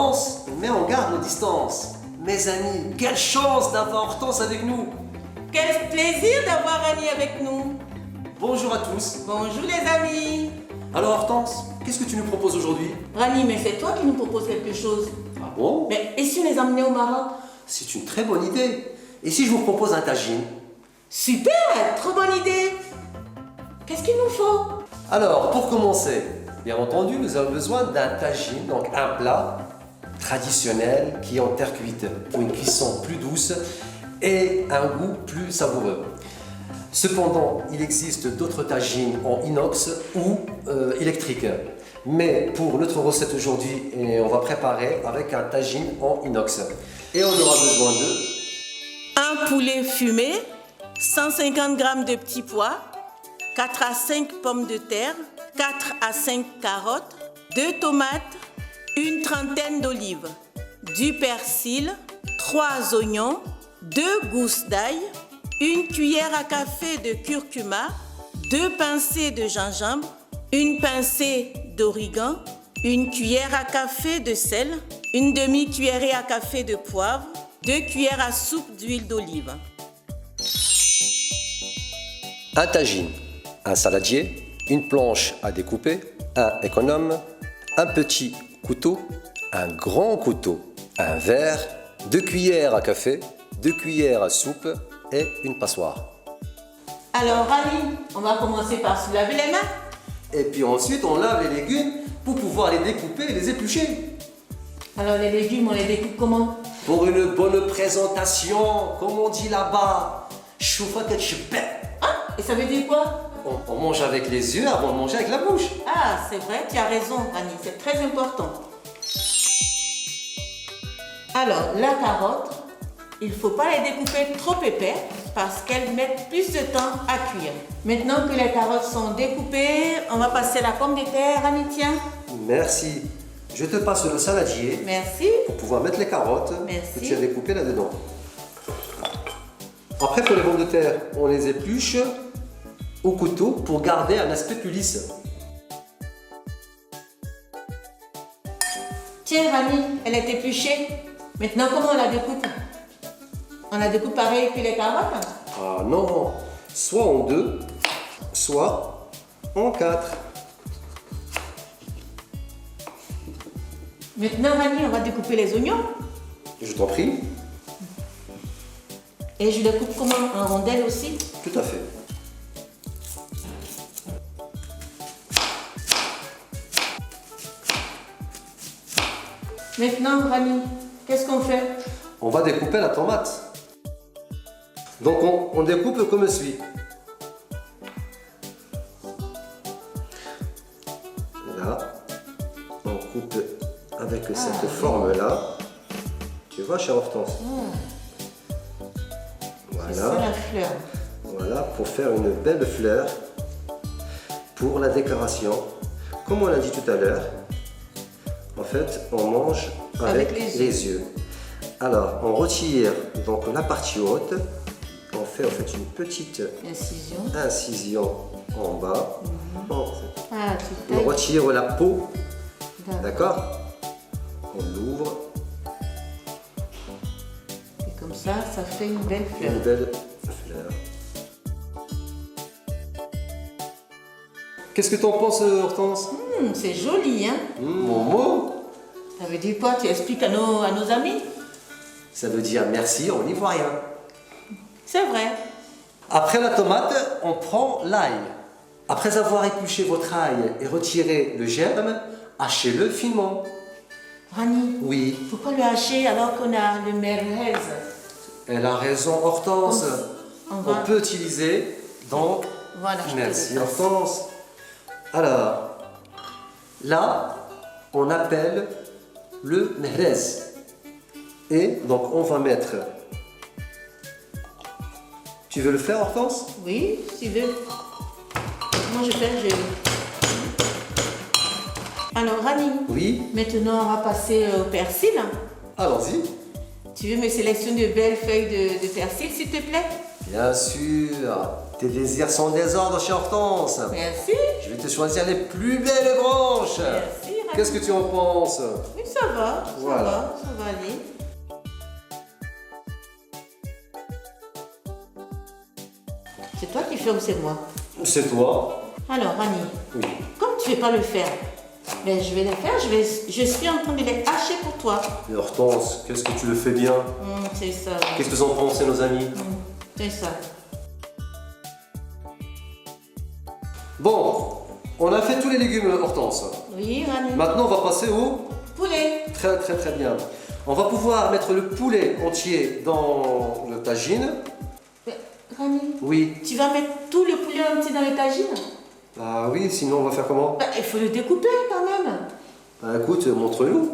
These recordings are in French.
Hortense, mets en garde nos distances. Mes amis, quelle chance d'avoir Hortense avec nous. Quel plaisir d'avoir Rani avec nous. Bonjour à tous. Bonjour les amis. Alors Hortense, qu'est-ce que tu nous proposes aujourd'hui? Rani, mais c'est toi qui nous proposes quelque chose. Ah bon? Mais et si on les emmenait au Maroc? C'est une très bonne idée. Et si je vous propose un tagine? Super, trop bonne idée. Qu'est-ce qu'il nous faut? Alors, pour commencer, bien entendu, nous avons besoin d'un tagine, donc un plat traditionnel qui est en terre cuite pour une cuisson plus douce et un goût plus savoureux. Cependant, il existe d'autres tagines en inox ou électriques. Mais pour notre recette aujourd'hui, on va préparer avec un tagine en inox. Et on aura besoin de Un poulet fumé, 150 g de petits pois, 4 à 5 pommes de terre, 4 à 5 carottes, 2 tomates, une trentaine d'olives, du persil, 3 oignons, 2 gousses d'ail, une cuillère à café de curcuma, 2 pincées de gingembre, une pincée d'origan, une cuillère à café de sel, une demi-cuillerée à café de poivre, 2 cuillères à soupe d'huile d'olive. un tagine, un saladier, une planche à découper, un économe, un petit couteau, un grand couteau, un verre, 2 cuillères à café, 2 cuillères à soupe et une passoire. Alors Rani, on va commencer par se laver les mains. Et puis ensuite, on lave les légumes pour pouvoir les découper et les éplucher. Alors les légumes, on les découpe comment? Pour une bonne présentation, comme on dit là-bas, choufa ketchup. Ah, et ça veut dire quoi? On mange avec les yeux avant de manger avec la bouche. Ah, c'est vrai, tu as raison Rani, c'est très important. Alors, la carotte, il ne faut pas les découper trop épais parce qu'elles mettent plus de temps à cuire. Maintenant que les carottes sont découpées, on va passer la pomme de terre. Rani, tiens. Merci. Je te passe le saladier Merci. pour pouvoir mettre les carottes Merci. que tu as découpées là-dedans. Après, pour les pommes de terre, on les épluche au couteau pour garder un aspect plus lisse. Tiens Rani, elle est épluchée. Maintenant, comment on la découpe? On la découpe pareil que les carottes? Ah non, soit en 2, soit en 4. Maintenant Rani, on va découper les oignons. Je t'en prie. Et je les coupe comment? En rondelles aussi? Tout à fait. Maintenant Rani, qu'est-ce qu'on fait? On va découper la tomate. Donc on découpe comme suit. Là, on coupe avec cette forme-là. Tu vois, chère Hortense? C'est ça Voilà, la fleur. voilà, pour faire une belle fleur pour la décoration. Comme on l'a dit tout à l'heure, en fait, on mange avec les yeux. Alors, on retire donc la partie haute. On fait en fait une petite incision en bas. Ah, tu On tailles. retire la peau, D'accord. d'accord? On l'ouvre, Et comme ça fait une belle fleur. une belle fleur. Qu'est-ce que tu en penses, Hortense? C'est joli, hein? Momo, Ça veut dire quoi? Tu expliques à nos amis? ça veut dire merci en ivoirien. C'est vrai. Après la tomate, on prend l'ail. Après avoir épluché votre ail et retiré le germe, hachez-le finement. Rani, Oui, pourquoi le hacher alors qu'on a le merguez? elle a raison, Hortense. On On va- peut utiliser donc. Voilà, je te Merci, le passe. Hortense. Alors, là, on appelle le merguez. Et donc, on va mettre. Tu veux le faire, Hortense? Oui, si tu veux. Comment je fais? Alors Rani, Oui, maintenant on va passer au persil. allons-y. Tu veux me sélectionner de belles feuilles de persil, s'il te plaît? Bien sûr, tes désirs sont désordres chez Hortense. Merci. Je vais te choisir les plus belles branches. Merci Qu'est-ce que tu en penses? Oui, ça va, Voilà. ça va aller. C'est toi qui fais ou c'est moi? C'est toi. Alors, Rani, Oui. comme tu ne veux pas le faire, ben, je vais le faire, je suis en train de les hacher pour toi. Mais Hortense, qu'est-ce que tu le fais bien? C'est ça. Qu'est-ce que vous en pensez, nos amis? C'est ça. Bon, on a fait tous les légumes, Hortense. Oui, Rani. Maintenant, on va passer au... Poulet. Très, très, très bien. On va pouvoir mettre le poulet entier dans le tagine. Mais, Rani, Oui. tu vas mettre tout le poulet entier dans les tagines? Ah oui, sinon on va faire comment? Ben, il faut le découper quand même. Bah écoute, montre-nous.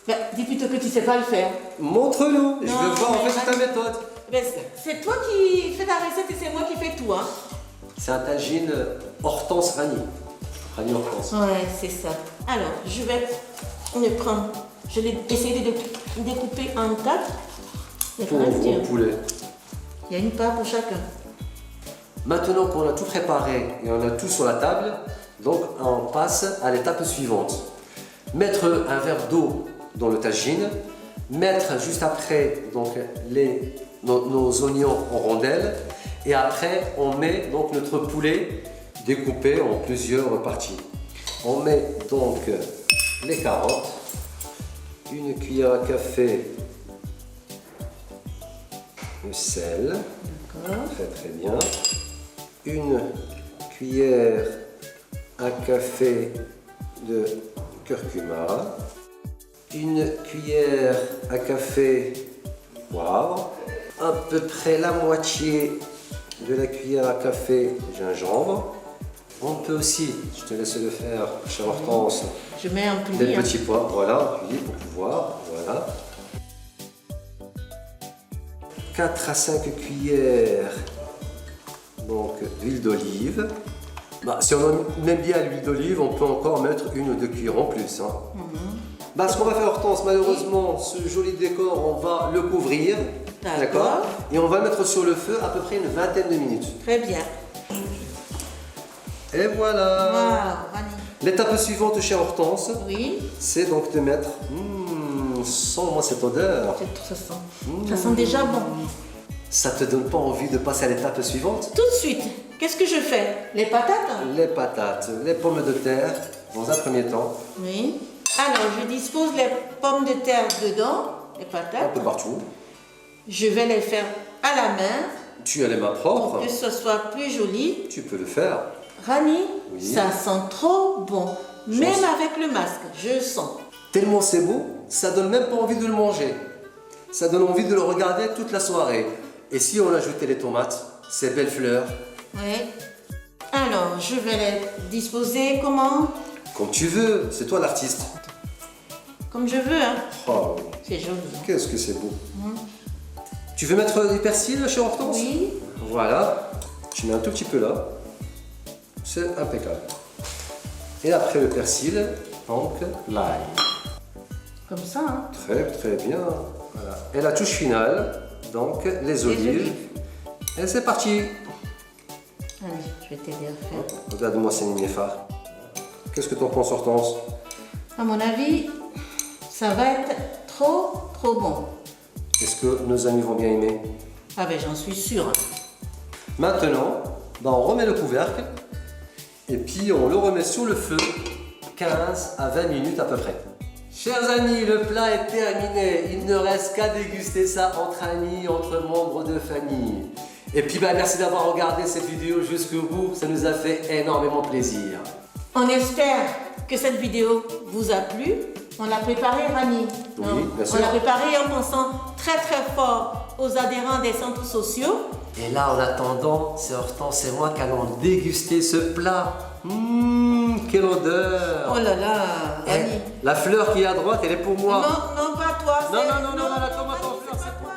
Ben, dis plutôt que tu ne sais pas le faire. Montre-nous. Je Non, veux voir en mais fait ta méthode. Ben, c'est toi qui fais ta recette et c'est moi qui fais tout, hein. C'est un tagine Hortense Rani. Rani Hortense. Ouais, c'est ça. Alors, je vais le prendre. Je vais essayer de découper en 4. Pauvre poulet. Il y a une part pour chacun. Maintenant qu'on a tout préparé et on a tout sur la table, donc on passe à l'étape suivante. Mettre un verre d'eau dans le tagine, mettre juste après donc, nos oignons en rondelles et après on met donc notre poulet découpé en plusieurs parties. On met donc les carottes, une cuillère à café de sel, très très bien, une cuillère à café de curcuma, une cuillère à café poivre, à peu près la moitié de la cuillère à café gingembre. On peut aussi, je te laisse le faire, chère Hortense, Je mets un des poulet. petits pois, voilà, puis pour pouvoir, voilà. 4 à 5 cuillères donc d'huile d'olive. Bah, si on aime bien l'huile d'olive, on peut encore mettre une ou deux cuillères en plus. Hein. Bah, ce qu'on va faire, Hortense, malheureusement, ce joli décor, on va le couvrir. D'accord. Et on va le mettre sur le feu à peu près une vingtaine de minutes. Très bien. Et voilà. Waouh, Rani. L'étape suivante, chère Hortense, Oui, c'est donc de mettre... sens-moi cette odeur. ça sent déjà bon. Ça te donne pas envie de passer à l'étape suivante? Tout de suite, qu'est-ce que je fais? Les patates? Les patates, les pommes de terre, dans un premier temps, Oui. Alors, je dispose les pommes de terre dedans, les un patates. peu partout. Je vais les faire à la main Tu as les mains propres, pour que ce soit plus joli. tu peux le faire. Rani, Oui. ça sent trop bon. Même avec le masque, je sens. Tellement c'est beau, ça donne même pas envie de le manger. Ça donne envie de le regarder toute la soirée. Et si on ajoutait les tomates, ces belles fleurs, Oui. Alors, je vais les disposer comment? comme tu veux, c'est toi l'artiste. Comme je veux, hein. Oh, oui. C'est joli. Hein. Qu'est-ce que c'est beau. Tu veux mettre du persil chez Hortense? Oui. Voilà, tu mets un tout petit peu là. C'est impeccable. Et après le persil, donc l'ail. Comme ça, hein. Très très bien. Voilà. Et la touche finale, donc les olives. olives. Et c'est parti. Allez, je vais t'aider à faire. Regarde-moi ces nénuphars. Qu'est-ce que tu en penses, Hortense? À mon avis, ça va être trop bon. Est-ce que nos amis vont bien aimer? Ah ben j'en suis sûre. Maintenant, ben, on remet le couvercle et puis on le remet sur le feu 15 à 20 minutes à peu près. Chers amis, le plat est terminé. Il ne reste qu'à déguster ça entre amis, entre membres de famille. Et puis ben, merci d'avoir regardé cette vidéo jusqu'au bout. Ça nous a fait énormément plaisir. On espère que cette vidéo vous a plu. On l'a préparée, Rani. Oui, Non, bien sûr. On l'a préparée en pensant très fort aux adhérents des centres sociaux. Et là, en attendant, c'est Hortense et moi qui allons déguster ce plat. Quelle odeur! Oh là là, Eh, Rani. la fleur qui est à droite, elle est pour moi. Non, pas toi. Non, c'est- non, non, non, non, attends, Rani, attends, c'est fleur, pas c'est pour toi.